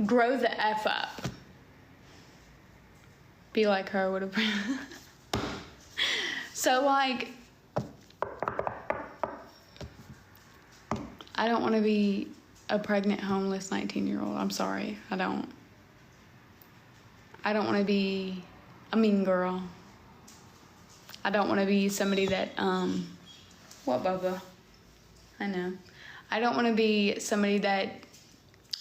Grow the F up. Be like her would have. So like, I don't want to be a pregnant, homeless 19-year-old. I'm sorry. I don't want to be a mean girl. I don't want to be somebody that, what, Bubba? I know. I don't want to be somebody that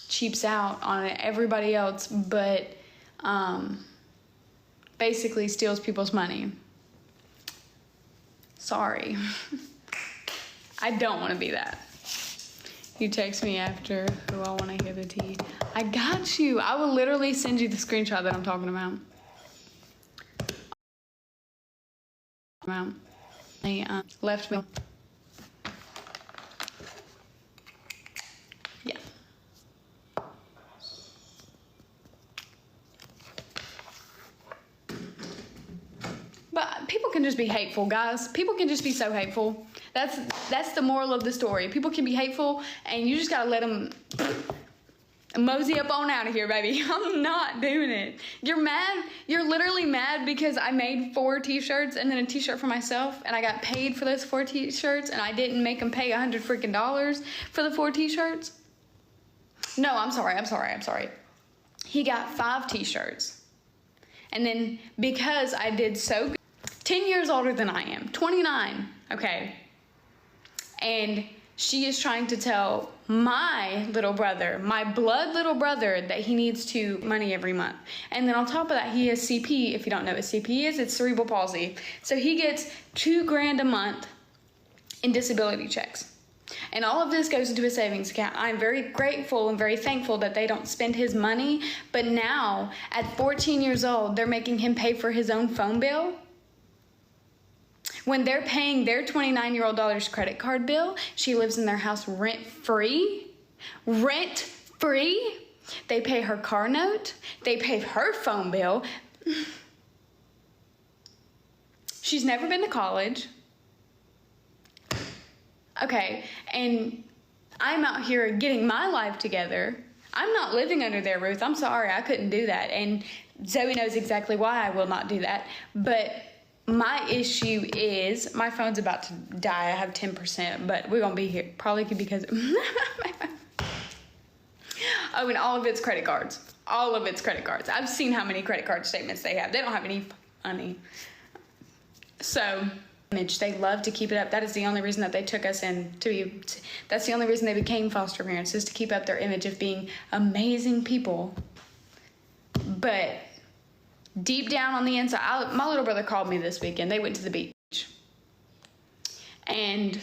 cheaps out on everybody else, but basically steals people's money. Sorry. I don't want to be that. You text me after who I want to hear the tea. I got you. I will literally send you the screenshot that I'm talking about. They left me. Yeah. But people can just be hateful, guys. People can just be so hateful. That's the moral of the story. People can be hateful, and you just gotta let them mosey up on out of here, baby. I'm not doing it. You're mad? You're literally mad because I made 4 t-shirts and then a t-shirt for myself, and I got paid for those 4 t-shirts, and I didn't make them pay $100 freaking for the 4 t-shirts? No, I'm sorry. He got 5 t-shirts. And then because I did so good, 10 years older than I am, 29, okay? And she is trying to tell my little brother, my blood little brother, that he needs to money every month. And then on top of that, he has CP. If you don't know what CP is, it's cerebral palsy. So he gets $2,000 a month in disability checks. And all of this goes into a savings account. I'm very grateful and very thankful that they don't spend his money. But now, at 14 years old, they're making him pay for his own phone bill. When they're paying their 29-year-old daughter's credit card bill, she lives in their house rent-free. Rent-free. They pay her car note. They pay her phone bill. She's never been to college. Okay, and I'm out here getting my life together. I'm not living under their roof. I'm sorry, I couldn't do that. And Zoe knows exactly why I will not do that. But my issue is, my phone's about to die. I have 10%, but we're going to be here. Probably because... Oh, and all of its credit cards. All of its credit cards. I've seen how many credit card statements they have. They don't have any money. So... They love to keep it up. That is the only reason that they took us in that's the only reason they became foster parents, is to keep up their image of being amazing people. But deep down on the inside, my little brother called me this weekend. They went to the beach. And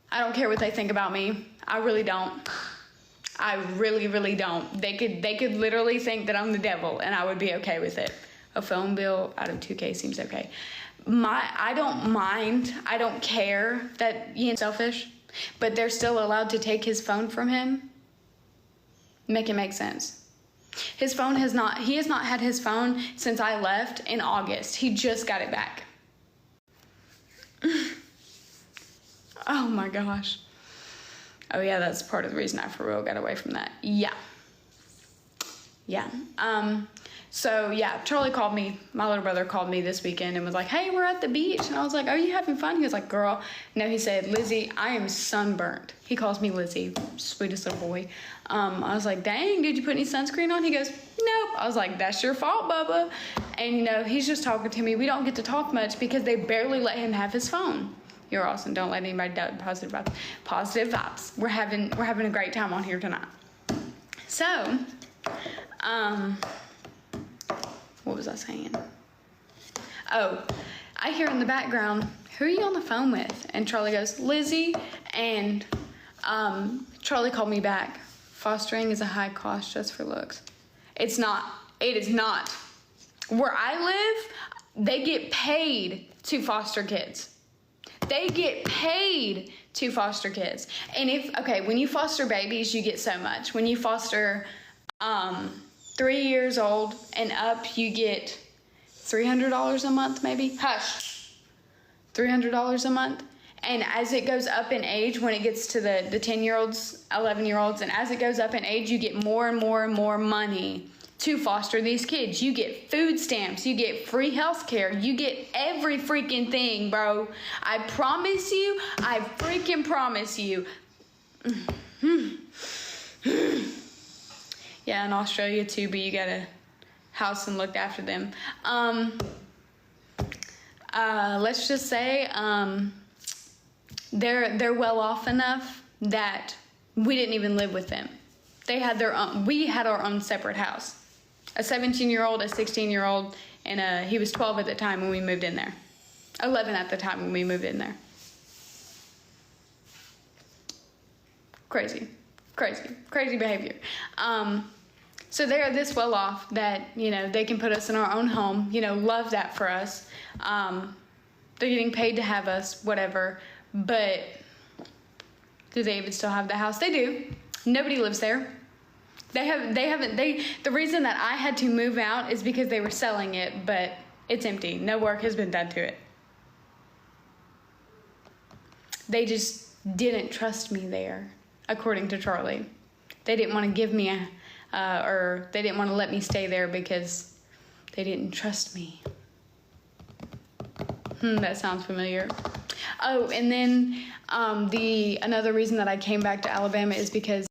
I don't care what they think about me. I really don't. I really, really don't. They could literally think that I'm the devil, and I would be okay with it. A phone bill out of $2,000 seems okay. I don't mind, I don't care that he's selfish, but they're still allowed to take his phone from him. Make it make sense. His phone he has not had his phone since I left in August. He just got it back. Oh my gosh. Oh yeah, that's part of the reason I for real got away from that. Yeah. So yeah, Charlie called me, my little brother called me this weekend and was like, hey, we're at the beach. And I was like, are you having fun? He was like, girl. No, he said, Lizzie, I am sunburnt. He calls me Lizzie, sweetest little boy. I was like, dang, did you put any sunscreen on? He goes, nope. I was like, that's your fault, Bubba. And you know, he's just talking to me. We don't get to talk much because they barely let him have his phone. You're awesome. Don't let anybody doubt positive vibes. Positive vibes. We're having a great time on here tonight. So, what was I saying? Oh, I hear in the background, who are you on the phone with? And Charlie goes, Lizzie. And Charlie called me back. Fostering is a high cost just for looks. It's not. It is not. Where I live, they get paid to foster kids. They get paid to foster kids. And when you foster babies, you get so much. When you foster 3 years old and up, you get $300 a month, maybe. Hush. $300 a month. And as it goes up in age, when it gets to the 10-year-olds, 11-year-olds, and as it goes up in age, you get more and more and more money to foster these kids. You get food stamps, you get free health care, you get every freaking thing, bro. I promise you, I freaking promise you. Yeah, in Australia too, but you gotta house and look after them. Let's just say they're well off enough that we didn't even live with them. They had their own. We had our own separate house. A 17-year-old, a 16-year-old, and he was 12 at the time when we moved in there. 11 at the time when we moved in there. Crazy behavior. So they're this well off that, you know, they can put us in our own home, you know, love that for us. They're getting paid to have us, whatever, but do they even still have the house? They do. Nobody lives there. The reason that I had to move out is because they were selling it, but it's empty. No work has been done to it. They just didn't trust me there, according to Charlie. They didn't want to give me or they didn't want to let me stay there because they didn't trust me. That sounds familiar. Oh, and then another reason that I came back to Alabama is because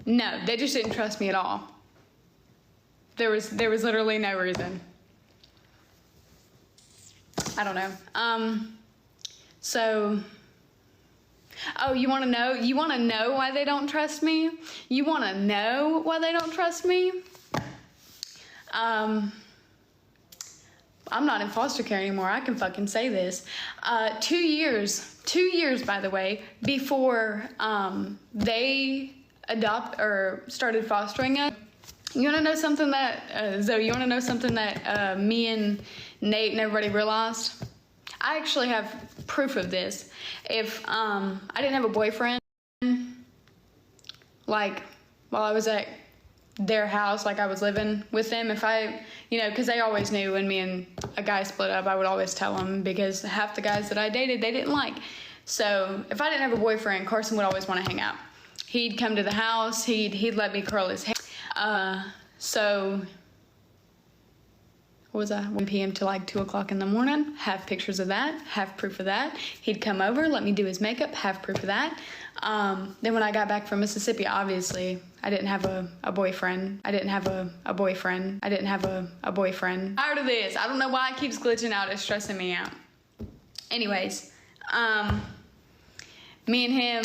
no, they just didn't trust me at all. There was literally no reason. I don't know. So, oh, you want to know? You want to know why they don't trust me? You want to know why they don't trust me? I'm not in foster care anymore. I can fucking say this. 2 years, by the way, before they started fostering us. You want to know something that, Zoe, you want to know something that me and Nate and everybody realized? I actually have proof of this. If I didn't have a boyfriend, like, while I was at their house, like I was living with them, if I, you know, because they always knew when me and a guy split up, I would always tell them, because half the guys that I dated, they didn't like. So if I didn't have a boyfriend, Carson would always want to hang out. He'd come to the house, he'd let me curl his hair. So, what was that? 1 p.m. to like 2 o'clock in the morning. Have pictures of that, have proof of that. He'd come over, let me do his makeup, have proof of that. Then when I got back from Mississippi, obviously, I didn't have a boyfriend. I didn't have a boyfriend. Tired of this. I don't know why it keeps glitching out. It's stressing me out. Anyways, me and him,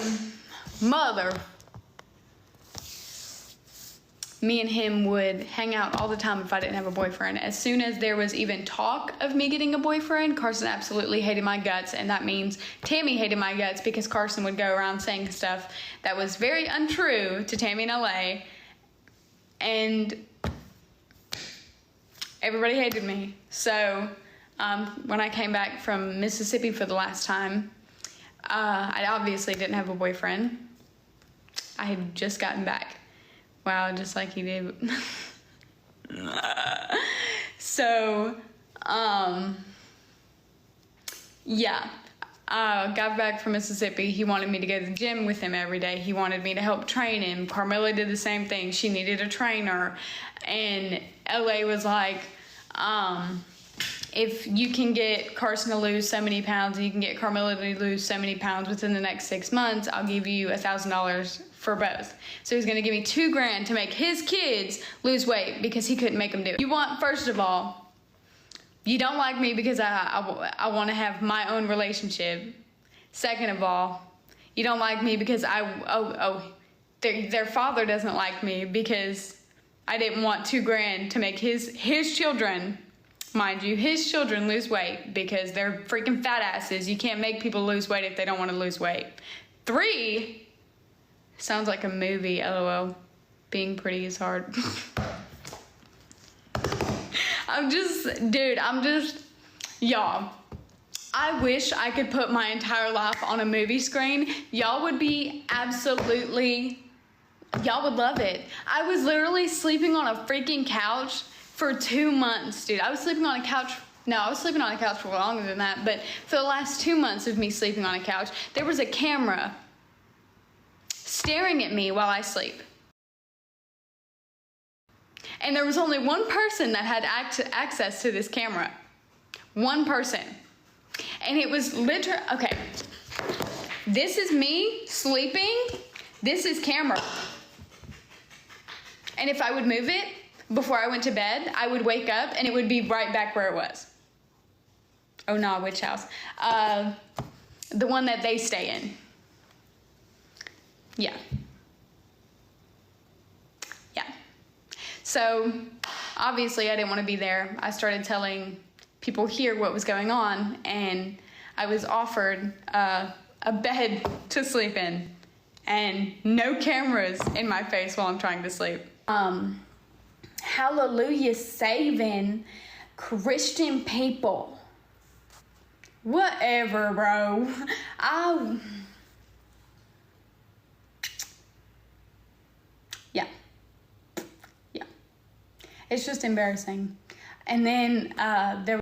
me and him would hang out all the time if I didn't have a boyfriend. As soon as there was even talk of me getting a boyfriend, Carson absolutely hated my guts, and that means Tammy hated my guts, because Carson would go around saying stuff that was very untrue to Tammy in LA, and everybody hated me. So when I came back from Mississippi for the last time, I obviously didn't have a boyfriend. I had just gotten back. Wow, just like he did. So, yeah. Got back from Mississippi. He wanted me to go to the gym with him every day. He wanted me to help train him. Carmela did the same thing. She needed a trainer. And LA was like, if you can get Carson to lose so many pounds, and you can get Carmela to lose so many pounds within the next 6 months, I'll give you $1,000 for both. So he's gonna give me $2,000 to make his kids lose weight, because he couldn't make them do it. First of all, you don't like me because I want to have my own relationship. Second of all, you don't like me because their father doesn't like me because I didn't want $2,000 to make his children, mind you, his children lose weight, because they're freaking fat asses. You can't make people lose weight if they don't want to lose weight. 3, sounds like a movie, LOL. Being pretty is hard. Y'all, I wish I could put my entire life on a movie screen. Y'all would be absolutely Y'all would love it. I was literally sleeping on a freaking couch for 2 months, dude. I was sleeping on a couch. No, I was sleeping on a couch for longer than that, but for the last 2 months of me sleeping on a couch, there was a camera staring at me while I sleep. And there was only one person that had access to this camera. One person. And it was literally, okay, this is me sleeping, this is camera. And if I would move it before I went to bed, I would wake up and it would be right back where it was. Oh, no, which house? The one that they stay in. Yeah. Yeah. So, obviously, I didn't want to be there. I started telling people here what was going on, and I was offered a bed to sleep in and no cameras in my face while I'm trying to sleep. Hallelujah saving Christian people. Whatever, bro. Yeah. It's just embarrassing. And then there